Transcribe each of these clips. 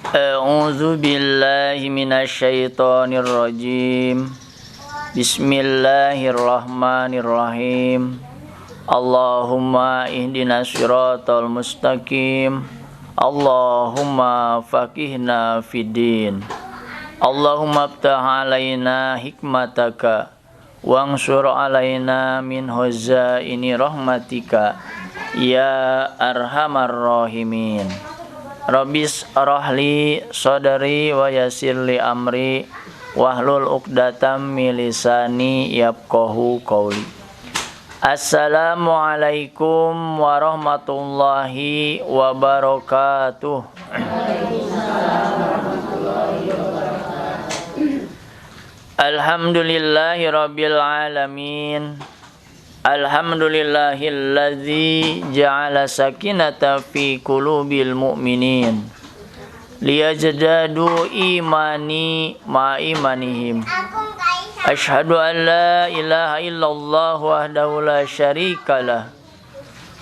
A'udzu billahi minasyaitonir rajim. Bismillahirrahmanirrahim. Allahumma ihdinas siratal mustaqim. Allahumma faqihna fiddin. Allahumma aftah alaina hikmataka wansur alaina min huzaini rahmatika ya arhamar rahimin. Rabbis arahli sadri wa yassirli amri wahlul uqdatam min lisani yafqahu qawli. Assalamualaikum warahmatullahi wabarakatuh. Alhamdulillahi rabbil alamin. Alhamdulillahilladzi ja'ala sakinata fi qulubil mu'minin liyazdadu imani ma imanihim. Asyhadu an la ilaha illallah wahdahu la syarikalah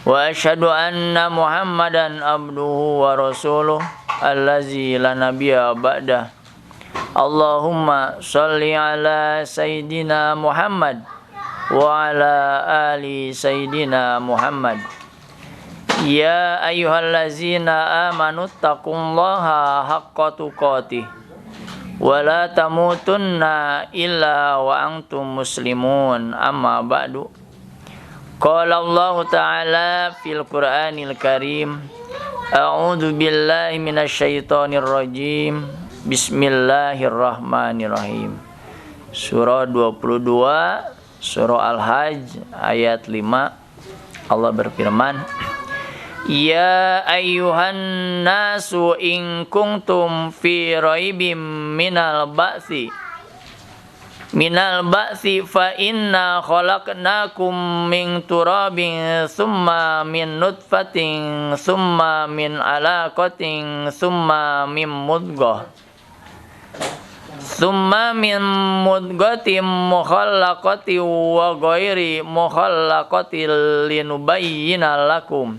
wa asyhadu anna Muhammadan abduhu wa rasuluh allazi la nabiyya ba'dah. Allahumma shalli ala sayyidina Muhammad wa ala ali sayyidina Muhammad. Ya ayyuhallazina amanu taqullaha haqqa tuqatih wa la tamutunna illa wa antum muslimun. Amma ba'du. Qala Allah ta'ala fil Qur'anil Karim. A'udzu billahi minasyaitonir rajim. Bismillahirrahmanirrahim. Surah 22 Surah Al-Hajj ayat 5. Allah berfirman, Ya ayyuhan nasu in kuntum fi raibim minal ba'si fa inna khalaqnakum min turabin thumma min nutfatin thumma min alaqatin thumma min mudghah Summa min mudghatin mukhallaqatin wa ghairi mukhallaqatin linubayyina lakum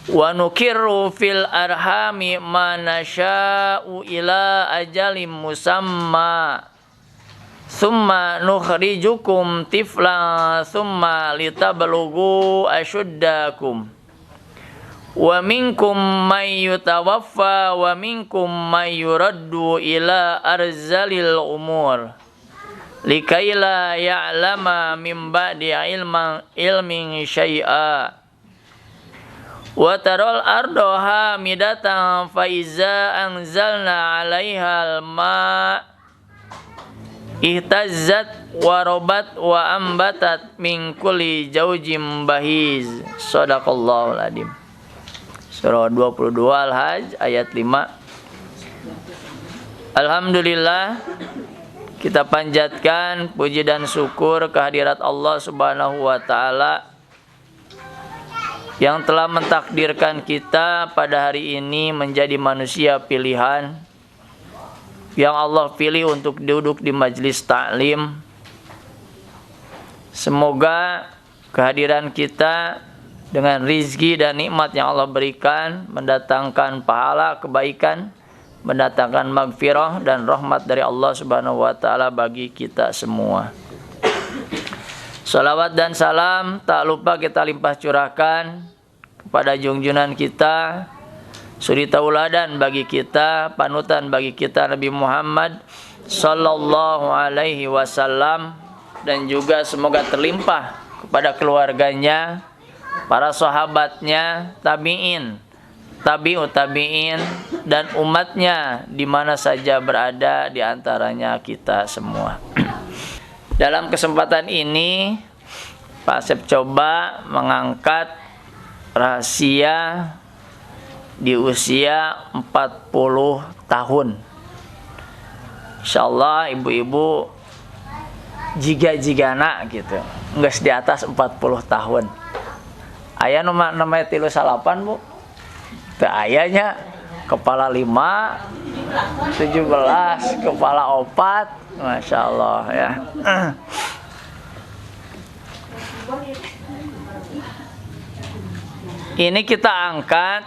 wa nukirru fil arhami ma nasha'u ila ajalin musamma summa nukhrijukum tiflan summa litablughu ashuddakum wa minkum may yutawaffa wa minkum may yuraddu ila arzalil umur likaila ya'lama min ba'di ilmin syai'a wa taral arda hamidatan fa iza anzalna 'alaiha al-ma' ihtazzat wa rabat wa ambatat min kulli zawjin bahiz. Shadaqallahul adzim. Surah 22 Al-Hajj ayat 5. Alhamdulillah, kita panjatkan puji dan syukur kehadirat Allah Subhanahu wa taala yang telah mentakdirkan kita pada hari ini menjadi manusia pilihan yang Allah pilih untuk duduk di majelis taklim. Semoga kehadiran kita dengan rizki dan nikmat yang Allah berikan mendatangkan pahala kebaikan, mendatangkan magfirah dan rahmat dari Allah Subhanahu wa taala bagi kita semua. Salawat dan salam tak lupa kita limpah curahkan kepada junjungan kita, suri tauladan bagi kita, panutan bagi kita Nabi Muhammad sallallahu alaihi wasallam, dan juga semoga terlimpah kepada keluarganya, para sahabatnya, tabi'in, tabi'ut tabi'in, dan umatnya di mana saja berada, di antaranya kita semua. Dalam kesempatan ini, Pak Asep coba mengangkat rahasia di usia 40 tahun. Insyaallah ibu-ibu jiga-jigana gitu, nggak di atas 40 tahun. Aya namanya 38 bu, teu ayanya kepala 5, 17, kepala 4, Masya Allah ya. Ini kita angkat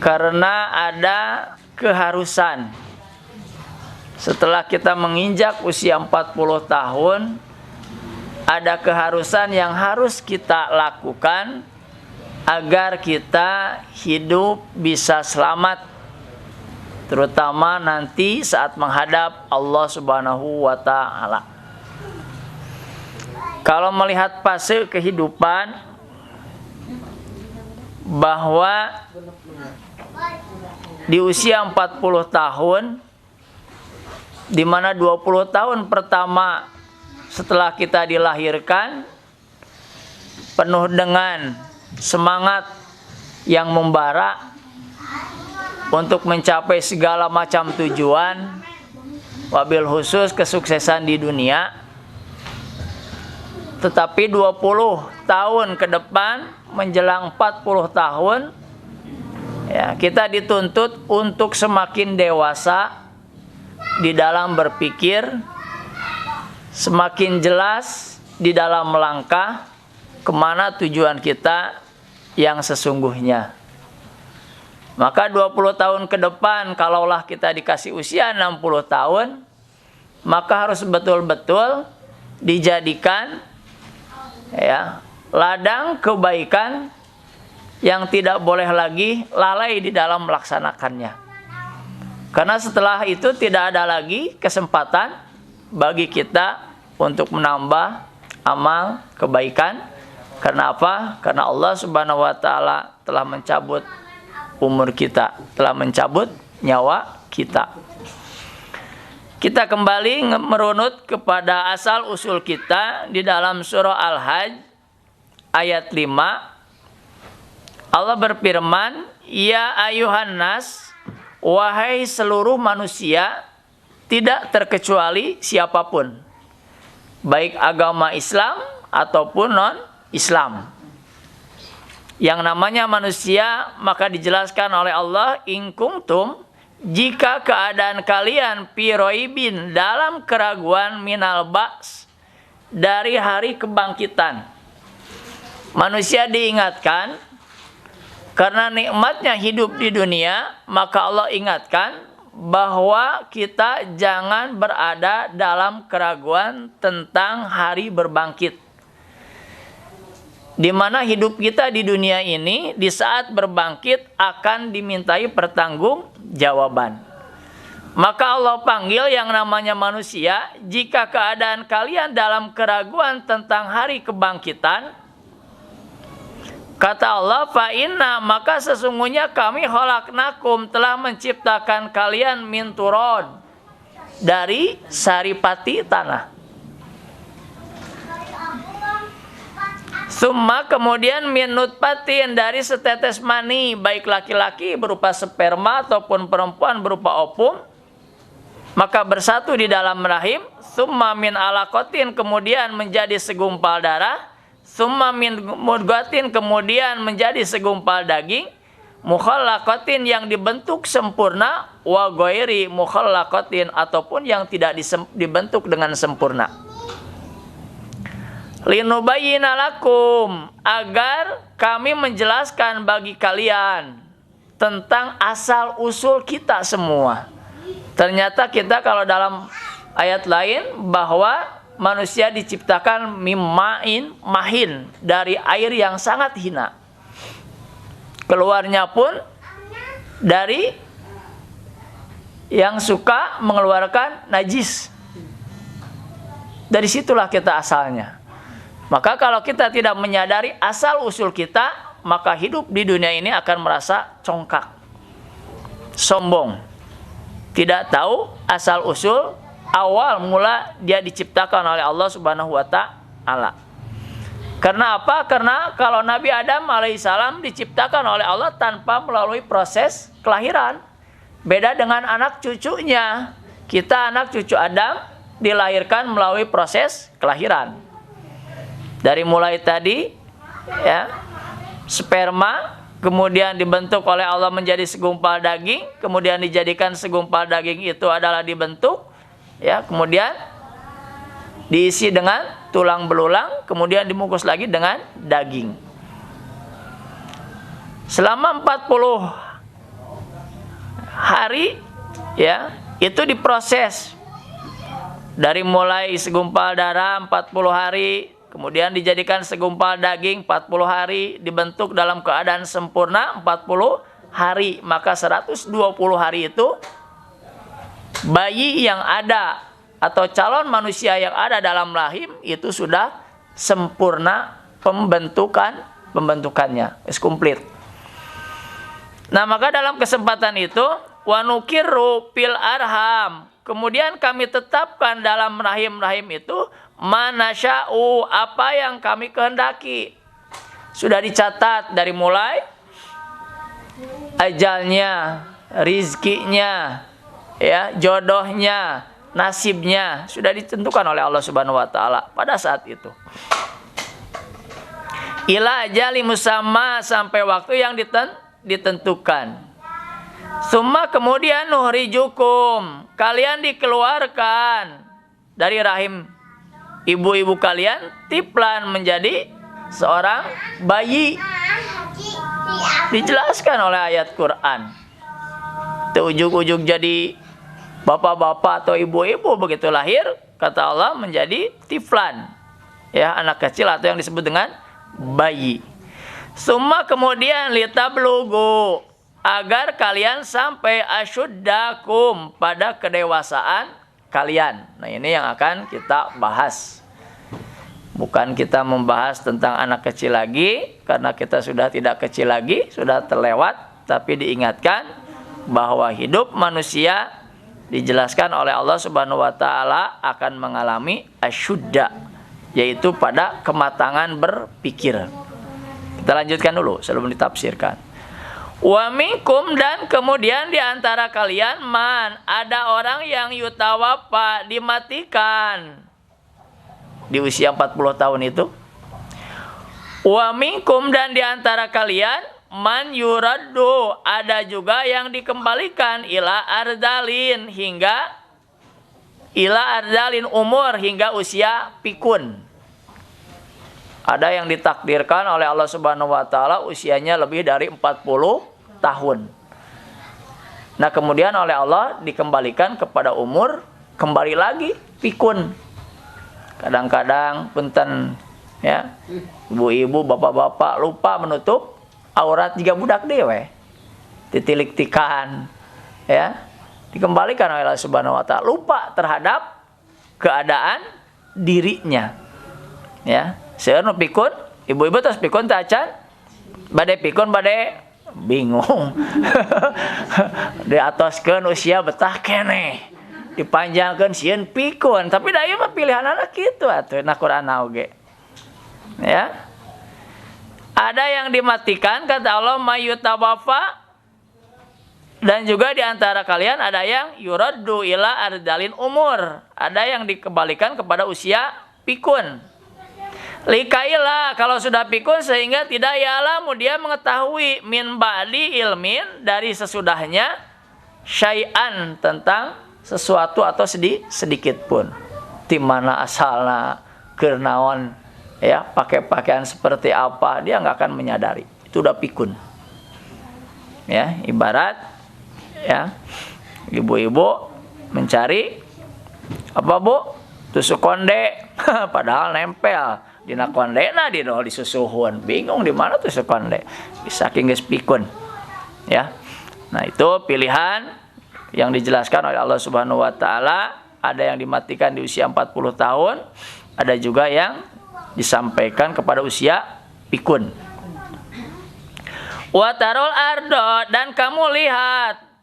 karena ada keharusan. Setelah kita menginjak usia 40 tahun, ada keharusan yang harus kita lakukan agar kita hidup bisa selamat, terutama nanti saat menghadap Allah Subhanahu wa Ta'ala. Kalau melihat fase kehidupan bahwa di usia 40 tahun, di mana 20 tahun pertama setelah kita dilahirkan penuh dengan semangat yang membara untuk mencapai segala macam tujuan, wabil khusus kesuksesan di dunia. Tetapi 20 tahun ke depan menjelang 40 tahun, ya, kita dituntut untuk semakin dewasa di dalam berpikir, semakin jelas di dalam melangkah kemana tujuan kita yang sesungguhnya. Maka 20 tahun ke depan, kalaulah kita dikasih usia 60 tahun, maka harus betul-betul dijadikan, ya, ladang kebaikan yang tidak boleh lagi lalai di dalam melaksanakannya. Karena setelah itu tidak ada lagi kesempatan bagi kita untuk menambah amal kebaikan. Karena apa? Karena Allah Subhanahu wa Ta'ala telah mencabut umur kita, telah mencabut nyawa kita. Kita kembali merunut kepada asal usul kita di dalam surah Al-Hajj ayat 5. Allah berfirman, "Ya ayuhan nas, wahai seluruh manusia, tidak terkecuali siapapun, baik agama Islam ataupun non-Islam." Yang namanya manusia maka dijelaskan oleh Allah, "In kuntum," jika keadaan kalian piroibin dalam keraguan minal ba's, dari hari kebangkitan. Manusia diingatkan karena nikmatnya hidup di dunia, maka Allah ingatkan bahwa kita jangan berada dalam keraguan tentang hari berbangkit. Di mana hidup kita di dunia ini di saat berbangkit akan dimintai pertanggungjawaban. Maka Allah panggil yang namanya manusia, jika keadaan kalian dalam keraguan tentang hari kebangkitan, kata Allah, fa inna, maka sesungguhnya kami khalaqnakum, telah menciptakan kalian min turad, dari saripati tanah. Summa, kemudian min nutfatin, dari setetes mani, baik laki-laki berupa sperma ataupun perempuan berupa ovum, maka bersatu di dalam rahim. Summa min alaqatin, kemudian menjadi segumpal darah. Summa min mudghatin, kemudian menjadi segumpal daging. Mukhallaqatin, yang dibentuk sempurna. Wa ghairi mukhallaqatin, ataupun yang tidak dibentuk dengan sempurna. Linubayyina lakum, agar kami menjelaskan bagi kalian tentang asal usul kita semua. Ternyata kita kalau dalam ayat lain bahwa manusia diciptakan mimma'in mahin, dari air yang sangat hina. Keluarnya pun dari yang suka mengeluarkan najis. Dari situlah kita asalnya. Maka kalau kita tidak menyadari asal usul kita, maka hidup di dunia ini akan merasa congkak, sombong, tidak tahu asal usul awal mula dia diciptakan oleh Allah Subhanahu wa Ta'ala. Karena apa? Karena kalau Nabi Adam alaihissalam diciptakan oleh Allah tanpa melalui proses kelahiran. Beda dengan anak cucunya. Kita anak cucu Adam dilahirkan melalui proses kelahiran. Dari mulai tadi, ya, sperma, kemudian dibentuk oleh Allah menjadi segumpal daging, kemudian dijadikan segumpal daging itu adalah dibentuk, ya, kemudian diisi dengan tulang belulang, kemudian dibungkus lagi dengan daging. Selama 40 hari ya, itu diproses. Dari mulai segumpal darah 40 hari, kemudian dijadikan segumpal daging 40 hari, dibentuk dalam keadaan sempurna 40 hari. Maka 120 hari itu bayi yang ada atau calon manusia yang ada dalam rahim itu sudah sempurna pembentukannya, is komplit. Nah, maka dalam kesempatan itu wa nuqirru fil arham, kemudian kami tetapkan dalam rahim-rahim itu manasya'u, apa yang kami kehendaki. Sudah dicatat dari mulai ajalnya, rizkinya, ya, jodohnya, nasibnya sudah ditentukan oleh Allah Subhanahu wa taala pada saat itu. Ila ajali musamma, sampai waktu yang ditentukan. Summa kemudian nuhrijukum, kalian dikeluarkan dari rahim ibu-ibu kalian tiplan, menjadi seorang bayi. Dijelaskan oleh ayat Quran. Ujug-ujug jadi bapak-bapak atau ibu-ibu, begitu lahir kata Allah menjadi tiflan, ya, anak kecil atau yang disebut dengan bayi. Summa kemudian litablugu, agar kalian sampai asyuddakum, pada kedewasaan kalian. Nah, ini yang akan kita bahas. Bukan kita membahas tentang anak kecil lagi, karena kita sudah tidak kecil lagi, sudah terlewat. Tapi diingatkan bahwa hidup manusia dijelaskan oleh Allah Subhanahu wa taala akan mengalami asyudda, yaitu pada kematangan berpikir. Kita lanjutkan dulu sebelum ditafsirkan. Wa minkum, dan kemudian di antara kalian man, ada orang yang yutawaffa, dimatikan di usia 40 tahun itu. Wa minkum, dan di antara kalian man yuraddu, ada juga yang dikembalikan ila ardalin, hingga ila ardalin umur, hingga usia pikun. Ada yang ditakdirkan oleh Allah Subhanahu wa taala usianya lebih dari 40 tahun. Nah, kemudian oleh Allah dikembalikan kepada umur kembali lagi pikun. Kadang-kadang punten, ya, ibu-ibu, bapak-bapak lupa menutup aurat jika budak dewe, ditilik-tikan, ya, dikembalikan oleh Allah Subhanahu wa taala, lupa terhadap keadaan dirinya, ya. Seueur pikun, ibu-ibu terus pikun teh acan, bade pikun bade bingung. Diatoskeun usia betah keneh, dipanjangkeun sieun pikun, tapi da ieu mah pilihan anak kitu atuh na Quran oge. Ya. Ada yang dimatikan kata Allah mayutawaffa, dan juga di antara kalian ada yang yuraddu ila ardalin umur, ada yang dikembalikan kepada usia pikun. Likaila, kalau sudah pikun sehingga tidak ya'lamu, dia mengetahui min ba'di ilmin, dari sesudahnya syai'an, tentang sesuatu atau sedikit pun. Di mana asalna, keur naon, ya, pakai pakaian seperti apa, dia nggak akan menyadari. Itu udah pikun. Ya, ibarat, ya, ibu-ibu mencari apa, Bu? Tusuk konde, padahal nempel dina kondena, dina disusuhun, bingung di mana tusuk konde, saking geus pikun, ya. Nah, itu pilihan yang dijelaskan oleh Allah Subhanahu wa taala. Ada yang dimatikan di usia 40 tahun, ada juga yang disampaikan kepada usia pikun. Wa tarol ardo, dan kamu lihat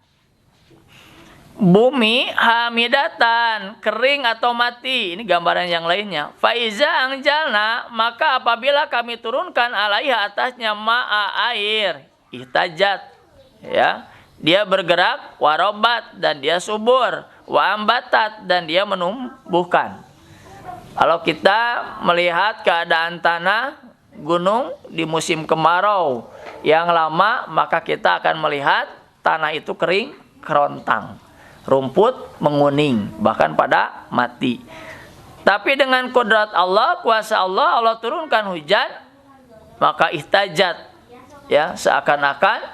bumi hamidatan, kering atau mati. Ini gambaran yang lainnya. Faiza angjalna, maka apabila kami turunkan alaiha, atasnya ma'a air, ihtajat, ya, dia bergerak, warobat, dan dia subur, wa ambatat, dan dia menumbuhkan. Kalau kita melihat keadaan tanah gunung di musim kemarau yang lama, maka kita akan melihat tanah itu kering kerontang, rumput menguning, bahkan pada mati. Tapi dengan kudrat Allah, kuasa Allah, Allah turunkan hujan, maka ihtajat, ya, seakan-akan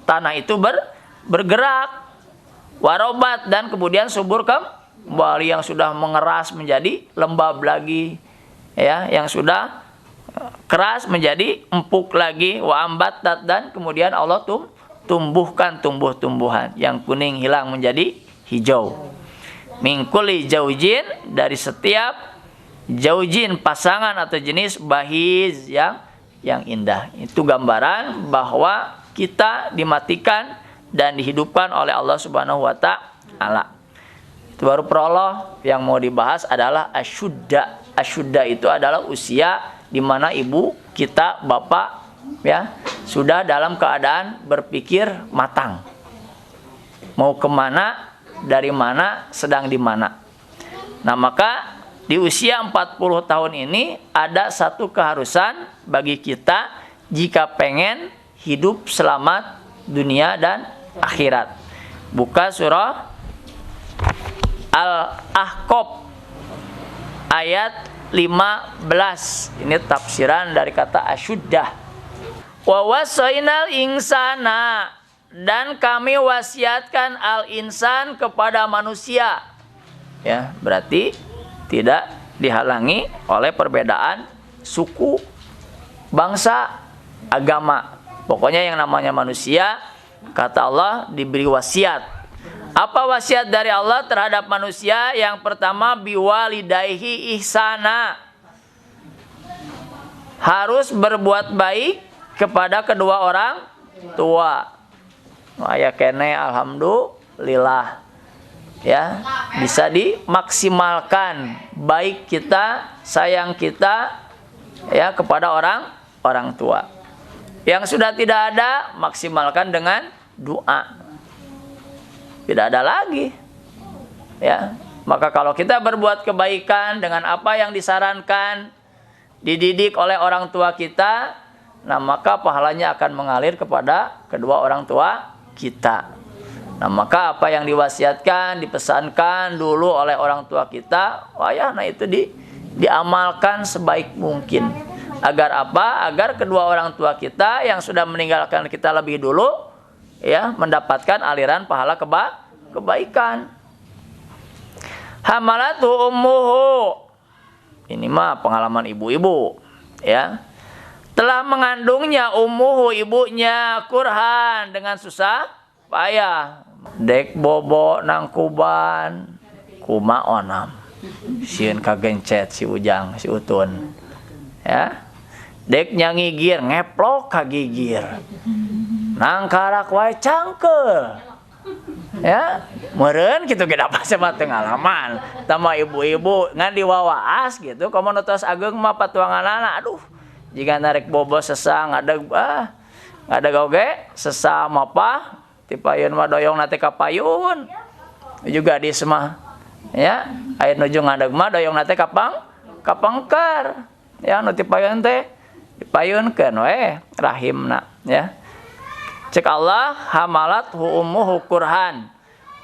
tanah itu bergerak, warobat, dan kemudian subur kembali, yang sudah mengeras menjadi lembab lagi, ya, yang sudah keras menjadi empuk lagi, wa ambatat, dan kemudian Allah tumbuhkan tumbuh-tumbuhan, yang kuning hilang menjadi hijau. Min kulli zaujin, dari setiap zaujin pasangan atau jenis, bahiz, yang indah. Itu gambaran bahwa kita dimatikan dan dihidupkan oleh Allah Subhanahu wa taala. Itu baru prolog. Yang mau dibahas adalah asyudda. Asyudda itu adalah usia di mana ibu kita, bapak, ya, sudah dalam keadaan berpikir matang. Mau kemana, dari mana, sedang di mana. Nah, maka di usia 40 tahun ini ada satu keharusan bagi kita jika pengen hidup selamat dunia dan akhirat. Buka surah Al-Ahqaf ayat 15. Ini tafsiran dari kata asyuddah. Wa wasainal insana, dan kami wasiatkan al-insan kepada manusia. Ya, berarti tidak dihalangi oleh perbedaan suku, bangsa, agama. Pokoknya yang namanya manusia, kata Allah, diberi wasiat. Apa wasiat dari Allah terhadap manusia? Yang pertama, biwalidayhi ihsana. Harus berbuat baik kepada kedua orang tua. Ya kene, alhamdulillah. Ya, bisa dimaksimalkan baik kita, sayang kita, ya, kepada orang tua. Yang sudah tidak ada, maksimalkan dengan doa. Tidak ada lagi, ya. Maka kalau kita berbuat kebaikan dengan apa yang disarankan, dididik oleh orang tua kita, nah maka pahalanya akan mengalir kepada kedua orang tua kita. Nah, maka apa yang diwasiatkan, dipesankan dulu oleh orang tua kita, nah itu diamalkan sebaik mungkin. Agar apa? Agar kedua orang tua kita yang sudah meninggalkan kita lebih dulu, ya, mendapatkan aliran pahala kebaikan. Hamalatu ummuhu. Ini mah pengalaman ibu-ibu, ya. Telah mengandungnya ummuhu, ibunya, kurhan, dengan susah payah. Dek bobo nangkuban kuma onam. Sieun kagencet si Ujang, si Utun. Ya. Dek nyangigir ngeplok kagigir. Nangkarak wae cangkeul. Ya, meureun kitu ge dapat sama pengalaman. Tama ibu-ibu ngan diwawaas gitu, komo tos ageung mah patuanganana. Aduh, jika narik bobo sesa ngadeg ngadeg oge sesa mapa ti payun mah doyong nate ka payun. Juga di semah, ya, aya nuju ngadeg mah doyong nate ka pangker. Ya, nu ti payun teh dipayunkeun we rahimna, ya. Cek Allah, hamalat ummuhu kurhan,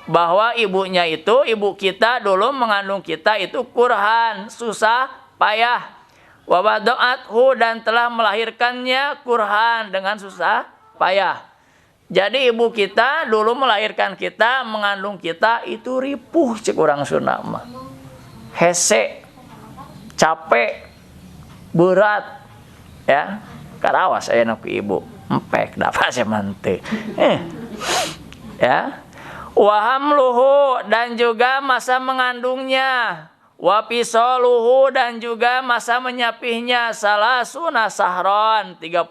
bahwa ibunya itu, ibu kita dulu mengandung kita itu kurhan, susah payah. Wa wada'athu, dan telah melahirkannya kurhan, dengan susah payah. Jadi ibu kita dulu melahirkan kita, mengandung kita itu ripuh, cek urang Sunda mah. Hese, capek, berat, ya. Karawas aya na ku ibu. Empek dapat semante. Ya. Wa hamluhu, dan juga masa mengandungnya. Wa fisaluhu, dan juga masa menyapihnya. Salasuna sahron, 30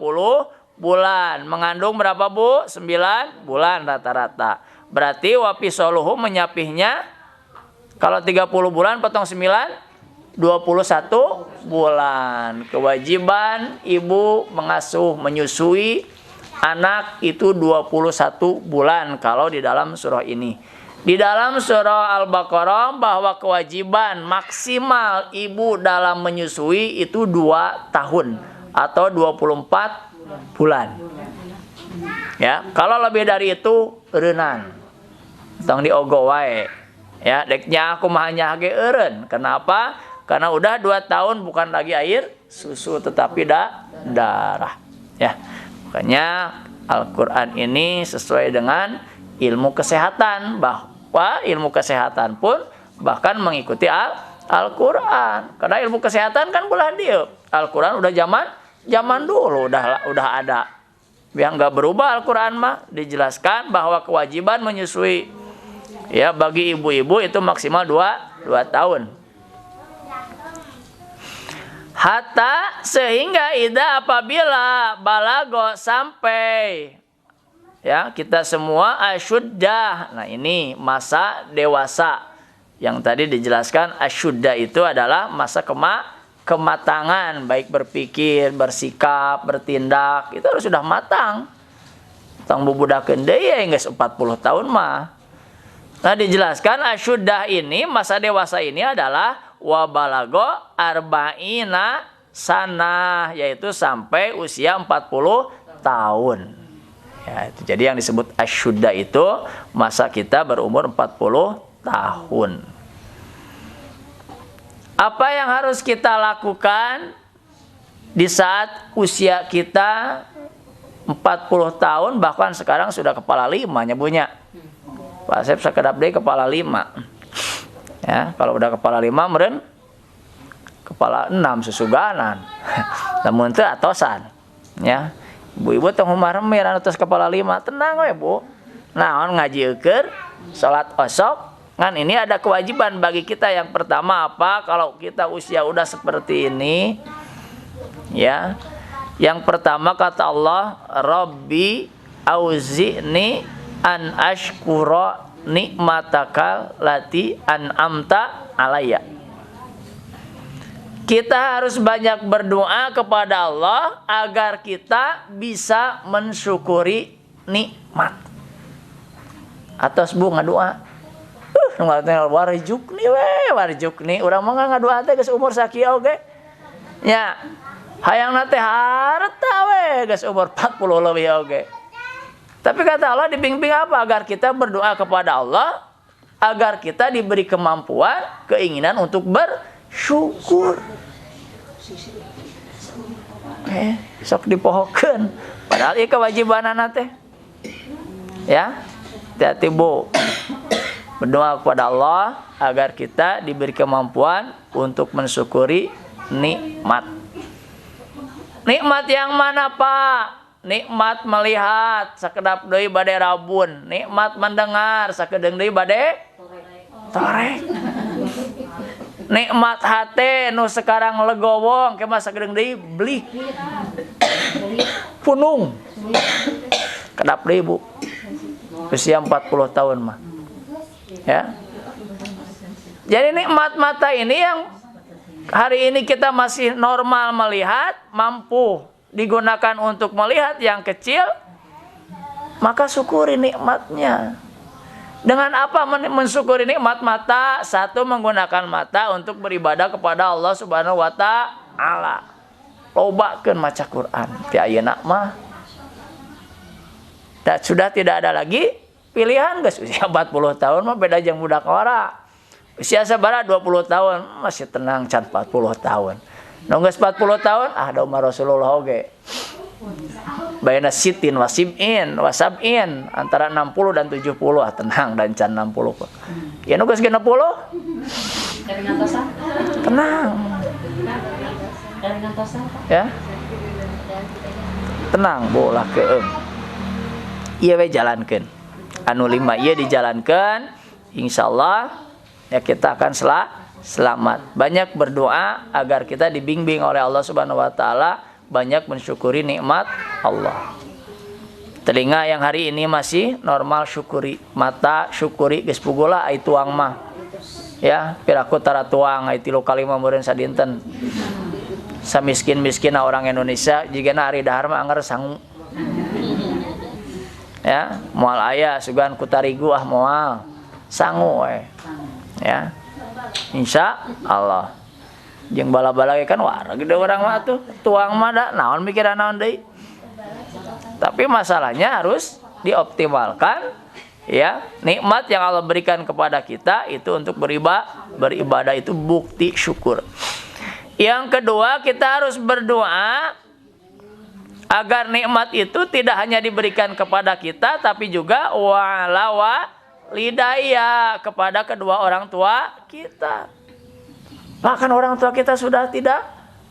bulan. Mengandung berapa, Bu? 9 bulan rata-rata. Berarti wa fisaluhu, menyapihnya kalau 30 bulan potong 9, 21 bulan. Kewajiban ibu mengasuh, menyusui anak itu 21 bulan kalau di dalam surah ini. Di dalam surah Al-Baqarah bahwa kewajiban maksimal ibu dalam menyusui itu 2 tahun atau 24 bulan. Ya, kalau lebih dari itu eureunnan. Tong diogo wae. Ya, deknya aku mah hanya hage eureun. Kenapa? Karena udah 2 tahun bukan lagi air susu tetapi darah. Ya. Makanya Al-Qur'an ini sesuai dengan ilmu kesehatan Wah, ilmu kesehatan pun bahkan mengikuti Al-Quran. Karena ilmu kesehatan kan belah dia. Al-Quran udah zaman dulu udah ada. Biar nggak berubah Al-Quran mah dijelaskan bahwa kewajiban menyusui ya bagi ibu-ibu itu maksimal 2 tahun. Hatta sehingga ida apabila balago sampai ya kita semua asyuddah. Nah ini masa dewasa. Yang tadi dijelaskan asyuddah itu adalah masa kematangan, baik berpikir, bersikap, bertindak, itu harus sudah matang. Tang bubudakeun deui ya geus 40 tahun mah. Nah dijelaskan asyuddah ini masa dewasa ini adalah wabalago arba'ina sanah, yaitu sampai usia 40 tahun. Ya, itu jadi yang disebut asyuddah itu masa kita berumur 40 tahun. Apa yang harus kita lakukan di saat usia kita 40 tahun, bahkan sekarang sudah kepala 5 nyebunya. Pak Asep sakedap deui kepala 5. Ya, kalau udah kepala 5 meureun kepala 6 susuganan. Lamun teu atosan. Ya. Ibu-ibu teh humar-humir anu tos kepala 5, tenang we, Bu. Naon ngajieukeur salat osok. Kan ini ada kewajiban bagi kita. Yang pertama apa? Kalau kita usia udah seperti ini, ya. Yang pertama kata Allah, Rabbi auzi'ni an ashkura nikmataka lati an'amta alayya. Kita harus banyak berdoa kepada Allah agar kita bisa mensyukuri nikmat. Atas Bu ngadoa. Warjukni urang mah ngadoa teh geus umur sakieu oge. Nya, hayangna teh harta we geus umur 40 leuwih oge. Tapi kata Allah dibimbing apa? Agar kita berdoa kepada Allah agar kita diberi kemampuan, keinginan untuk bersyukur. Sok dipohokeun. Padahal ieu kewajibanana teh. Ya. Hati-hati Bu. Berdoa kepada Allah agar kita diberi kemampuan untuk mensyukuri nikmat. Nikmat yang mana, Pak? Nikmat melihat sakedap deui bade rabun, nikmat mendengar sakedeung deui bade torek. Nikmat hate nu sekarang legowong ke masa sakedeung deui blik. Punung. Kedap deui Bu. Usia 40 tahun mah. Ya. Jadi nikmat mata ini yang hari ini kita masih normal melihat, mampu digunakan untuk melihat yang kecil, maka syukuri nikmatnya. Dengan apa mensyukuri nikmat mata? Satu, menggunakan mata untuk beribadah kepada Allah Subhanahu wa taala. Lobakeun maca Quran. Ti ayeuna mah sudah tidak ada lagi pilihan geus usia 40 tahun mah beda jeung budak ora. Usia sabaraha 20 tahun masih tenang can 40 tahun. Nu geus 40 tahun da umar Rasulullah oge. Bayana sitin wasibin wasabin antara 60 dan 70 tenang dan can 60. Ya nu geus 60? Dari ngantosan? Tenang. Dari ngantosan? Ya. Tenang bolah keung. Ieu we jalankeun. Anu 5 ieu dijalankeun, insyaallah ya kita akan selamat. Banyak berdoa agar kita dibimbing oleh Allah Subhanahu wa taala, banyak mensyukuri nikmat Allah. Telinga yang hari ini masih normal syukuri, mata syukuri geus pugula ai tuang mah. Ya, piraku tara tuang ai 3 kali mah meureun sadinten. Samiskin-miskinna orang Indonesia jigana ari dahar mah anger sangu. Ya, moal aya sugan kutarigu moal sangu we. Ya. Insya Allah. Jeung bala-bala kan wah gede orang mah tuh tuang mah da naon mikiran naon deui. Tapi masalahnya harus dioptimalkan ya. Nikmat yang Allah berikan kepada kita itu untuk beribadah itu bukti syukur. Yang kedua, kita harus berdoa agar nikmat itu tidak hanya diberikan kepada kita tapi juga wa'ala walidayya, kepada kedua orang tua kita. Bahkan orang tua kita sudah tidak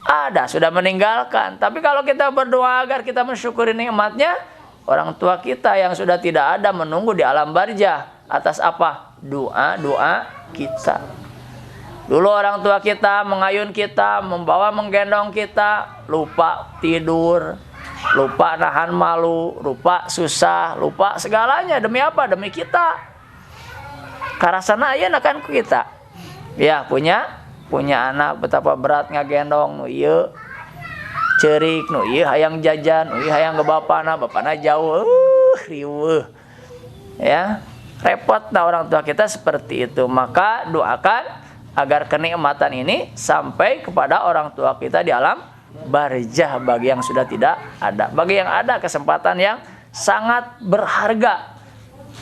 ada, sudah meninggalkan. Tapi kalau kita berdoa agar kita mensyukuri nikmatnya, orang tua kita yang sudah tidak ada menunggu di alam barzah atas apa? Doa-doa kita. Dulu orang tua kita mengayun kita, membawa menggendong kita, lupa tidur, lupa nahan malu, lupa susah, lupa segalanya. Demi apa? Demi kita. Karasana ayeuna kan ku kita. Ya, punya anak betapa berat ngagendong nu ieu ceurik, nu ieu hayang jajan, nu ieu hayang ke bapana jauh, riweuh. Ya, repot nah orang tua kita seperti itu. Maka doakan agar kenikmatan ini sampai kepada orang tua kita di alam barzah bagi yang sudah tidak ada. Bagi yang ada kesempatan yang sangat berharga.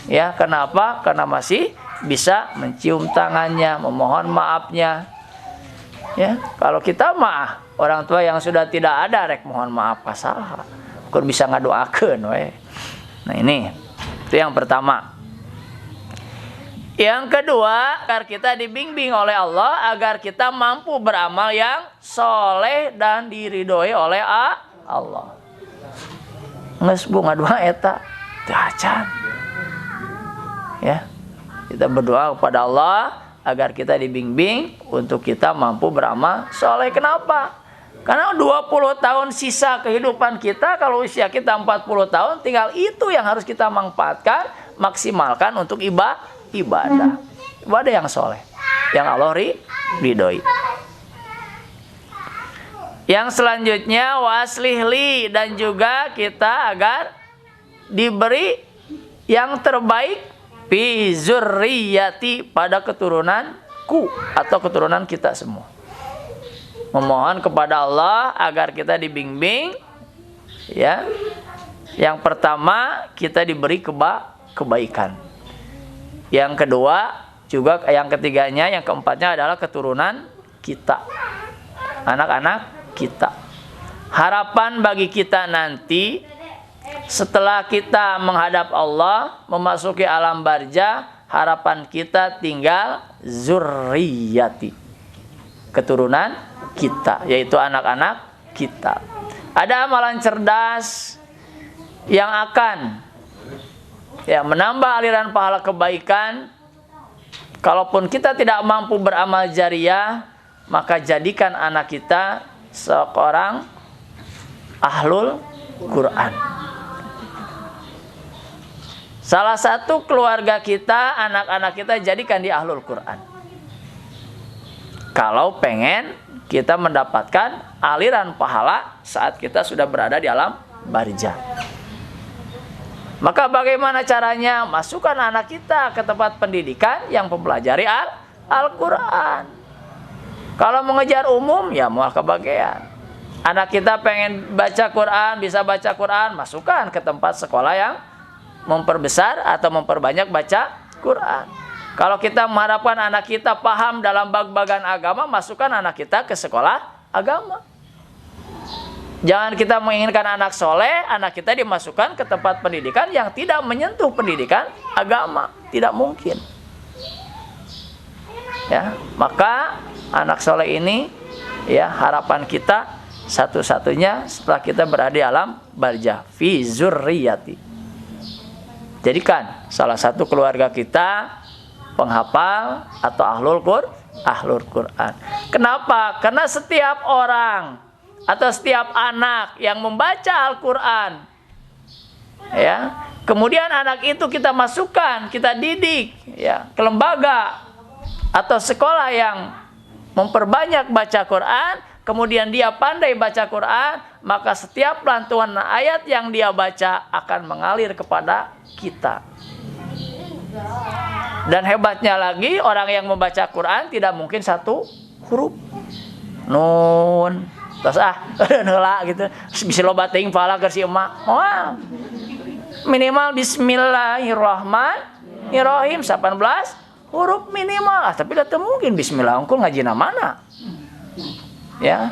Ya, kenapa? Karena masih bisa mencium tangannya, memohon maafnya. Ya, kalau kita mah orang tua yang sudah tidak ada rek mohon maaf pasaha. Kur bisa ngadoakeun we. Nah, ini itu yang pertama. Yang kedua, agar kita dibimbing oleh Allah agar kita mampu beramal yang soleh dan diridhoi oleh Allah. Geus bunga doa eta teu acan. Ya. Kita berdoa kepada Allah agar kita dibimbing untuk kita mampu beramal soleh. Kenapa? Karena 20 tahun sisa kehidupan kita, kalau usia kita 40 tahun, tinggal itu yang harus kita manfaatkan, maksimalkan untuk ibadah. Ibadah yang soleh, yang Allah ridhoi. Yang selanjutnya waslihli, dan juga kita agar diberi yang terbaik fi zurriyati, pada keturunanku atau keturunan kita semua. Memohon kepada Allah agar kita dibimbing, ya. Yang pertama kita diberi kebaikan. Yang kedua juga, yang ketiganya, yang keempatnya adalah keturunan kita, anak-anak kita. Harapan bagi kita nanti setelah kita menghadap Allah, memasuki alam barzah, harapan kita tinggal zurriyati, keturunan kita, yaitu anak-anak kita. Ada amalan cerdas yang akan menambah aliran pahala kebaikan. Kalaupun kita tidak mampu beramal jariah, maka jadikan anak kita seorang ahlul Quran. Salah satu keluarga kita, anak-anak kita jadikan di ahlul Quran. Kalau pengen kita mendapatkan aliran pahala saat kita sudah berada di alam barzah. Maka bagaimana caranya? Masukkan anak kita ke tempat pendidikan yang mempelajari Al-Quran. Kalau mengejar umum, ya mual kebagian. Anak kita pengen baca Quran, bisa baca Quran, masukkan ke tempat sekolah yang memperbesar atau memperbanyak baca Quran. Kalau kita mengharapkan anak kita paham dalam bab-bagan agama, masukkan anak kita ke sekolah agama. Jangan kita menginginkan anak soleh, anak kita dimasukkan ke tempat pendidikan yang tidak menyentuh pendidikan agama. Tidak mungkin. Ya, maka anak soleh ini, ya, harapan kita satu-satunya setelah kita berada di alam barzah, fi zurriyati. Jadikan salah satu keluarga kita penghafal atau ahlul Quran. Kenapa? Karena setiap orang atau setiap anak yang membaca Al-Quran, ya, kemudian anak itu kita masukkan, kita didik, ya, ke lembaga atau sekolah yang memperbanyak baca Quran, kemudian dia pandai baca Quran, maka setiap lantunan ayat yang dia baca akan mengalir kepada kita. Dan hebatnya lagi, orang yang membaca Quran tidak mungkin satu huruf. Nun, terus heula gitu. Bisa loba teuing pahala keur si emak. Moal. Minimal bismillahirrahmanirrahim 18 huruf minimal. Tapi teu mungkin bismillah unggul ngajina mana. Ya.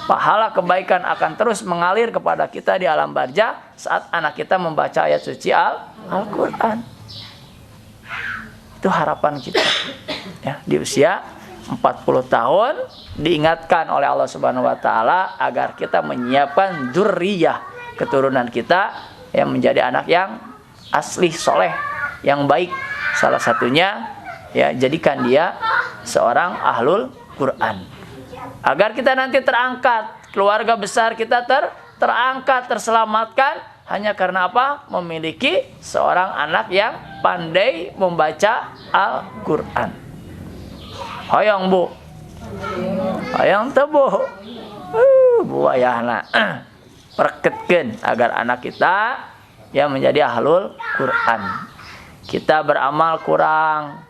Pahala kebaikan akan terus mengalir kepada kita di alam barzah saat anak kita membaca ayat suci Al-Quran. Itu harapan kita. Ya, di usia 40 tahun diingatkan oleh Allah Subhanahu wa taala agar kita menyiapkan dzurriyyah, keturunan kita yang menjadi anak yang asli, soleh, yang baik. Salah satunya ya, jadikan dia seorang ahlul Quran. Agar kita nanti terangkat, keluarga besar kita terangkat, terselamatkan hanya karena apa? Memiliki seorang anak yang pandai membaca Al-Quran. Hoyong bu, hoyong tebu, bu ayahna, perketkeun agar anak kita yang menjadi ahlul Quran. Kita beramal kurang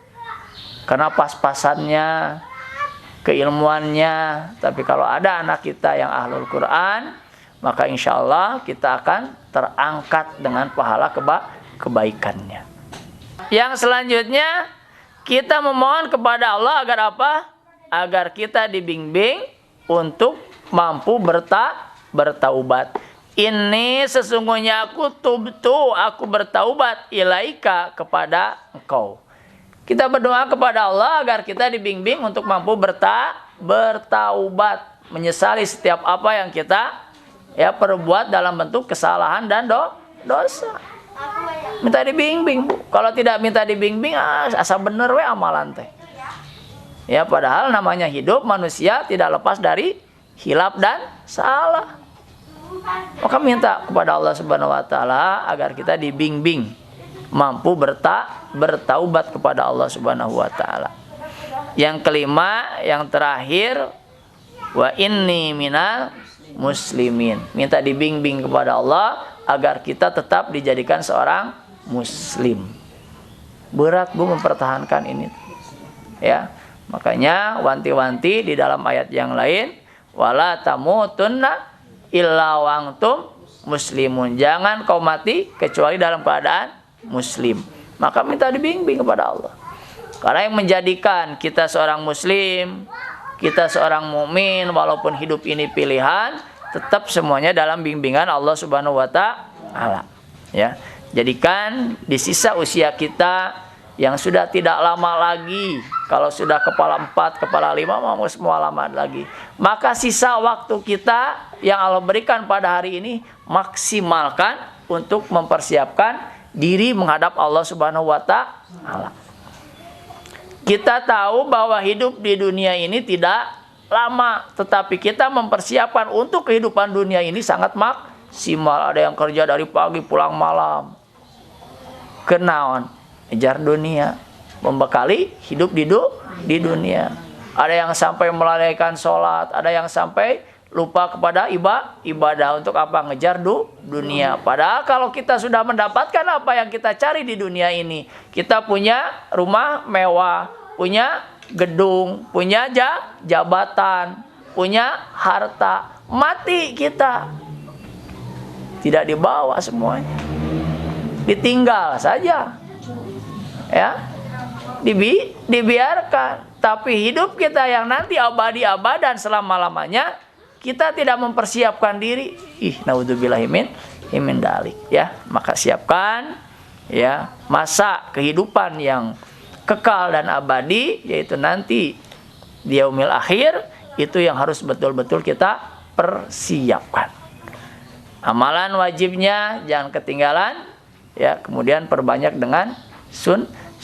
karena pas-pasannya, keilmuannya. Tapi kalau ada anak kita yang ahlul Quran, maka insya Allah kita akan terangkat dengan pahala kebaikannya. Yang selanjutnya, kita memohon kepada Allah agar apa? Agar kita dibimbing untuk mampu bertaubat. Ini sesungguhnya aku bertaubat ilaika, kepada engkau. Kita berdoa kepada Allah agar kita dibimbing untuk mampu bertaubat, menyesali setiap apa yang kita perbuat dalam bentuk kesalahan dan dosa. Minta dibimbing, Bu. Kalau tidak minta dibimbing, asa bener we amalan teh. Ya, padahal namanya hidup manusia tidak lepas dari hilap dan salah. Maka minta kepada Allah Subhanahu wa taala agar kita dibimbing mampu bertaubat kepada Allah Subhanahu wa taala. Yang kelima, yang terakhir, wa inni minal muslimin. Minta dibimbing kepada Allah agar kita tetap dijadikan seorang muslim. Berat Bu mempertahankan ini. Ya, makanya wanti-wanti di dalam ayat yang lain, wala tamutunna illa wa antum muslimun. Jangan kau mati kecuali dalam keadaan muslim. Maka minta dibimbing kepada Allah. Karena yang menjadikan kita seorang muslim, kita seorang mukmin, walaupun hidup ini pilihan, tetap semuanya dalam bimbingan Allah Subhanahu wa taala. Ya. Jadikan di sisa usia kita yang sudah tidak lama lagi, kalau sudah kepala 4, kepala 5 mau semua lama lagi. Maka sisa waktu kita yang Allah berikan pada hari ini maksimalkan untuk mempersiapkan diri menghadap Allah Subhanahu wa taala. Kita tahu bahwa hidup di dunia ini tidak lama, tetapi kita mempersiapkan untuk kehidupan dunia ini sangat maksimal. Ada yang kerja dari pagi pulang malam. Kenaon? Ngejar dunia, membekali hidup di dunia. Ada yang sampai melalaikan sholat, ada yang sampai lupa kepada ibadah untuk apa? Ngejar dunia. Padahal kalau kita sudah mendapatkan apa yang kita cari di dunia ini, kita punya rumah mewah, punya gedung, punya jabatan, punya harta, mati kita. Tidak dibawa semuanya. Ditinggal saja. Ya. Dibiarkan. Tapi hidup kita yang nanti abadi-abadan selama-lamanya, kita tidak mempersiapkan diri. Naudzubillahi min dalik, ya. Maka siapkan ya masa kehidupan yang kekal dan abadi, yaitu nanti di yaumil akhir. Itu yang harus betul-betul kita persiapkan. Amalan wajibnya jangan ketinggalan, ya. Kemudian perbanyak dengan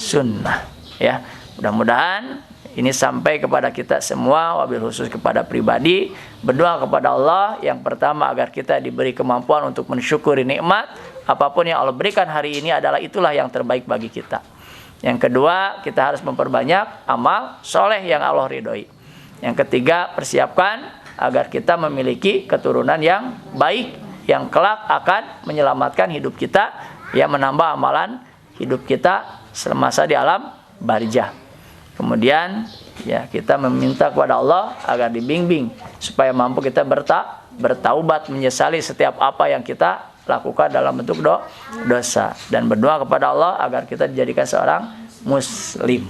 sunnah, ya. Mudah-mudahan ini sampai kepada kita semua, wabil khusus kepada pribadi. Berdoa kepada Allah yang pertama agar kita diberi kemampuan untuk mensyukuri nikmat. Apapun yang Allah berikan hari ini adalah itulah yang terbaik bagi kita. Yang kedua, kita harus memperbanyak amal soleh yang Allah ridhoi. Yang ketiga, persiapkan agar kita memiliki keturunan yang baik, yang kelak akan menyelamatkan hidup kita, yang menambah amalan hidup kita semasa di alam barzah. Kemudian ya kita meminta kepada Allah agar dibimbing supaya mampu kita bertaubat, menyesali setiap apa yang kita lakukan dalam bentuk dosa, dan berdoa kepada Allah agar kita dijadikan seorang muslim.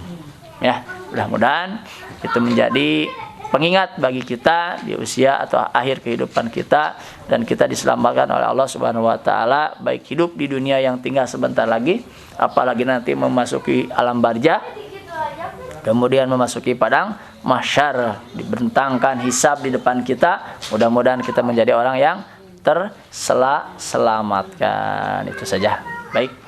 Ya, mudah-mudahan itu menjadi pengingat bagi kita di usia atau akhir kehidupan kita, dan kita diselamatkan oleh Allah Subhanahu wa taala baik hidup di dunia yang tinggal sebentar lagi, apalagi nanti memasuki alam barzah, kemudian memasuki padang mahsyar, dibentangkan hisab di depan kita. Mudah-mudahan kita menjadi orang yang terselamatkan. Itu saja. Baik.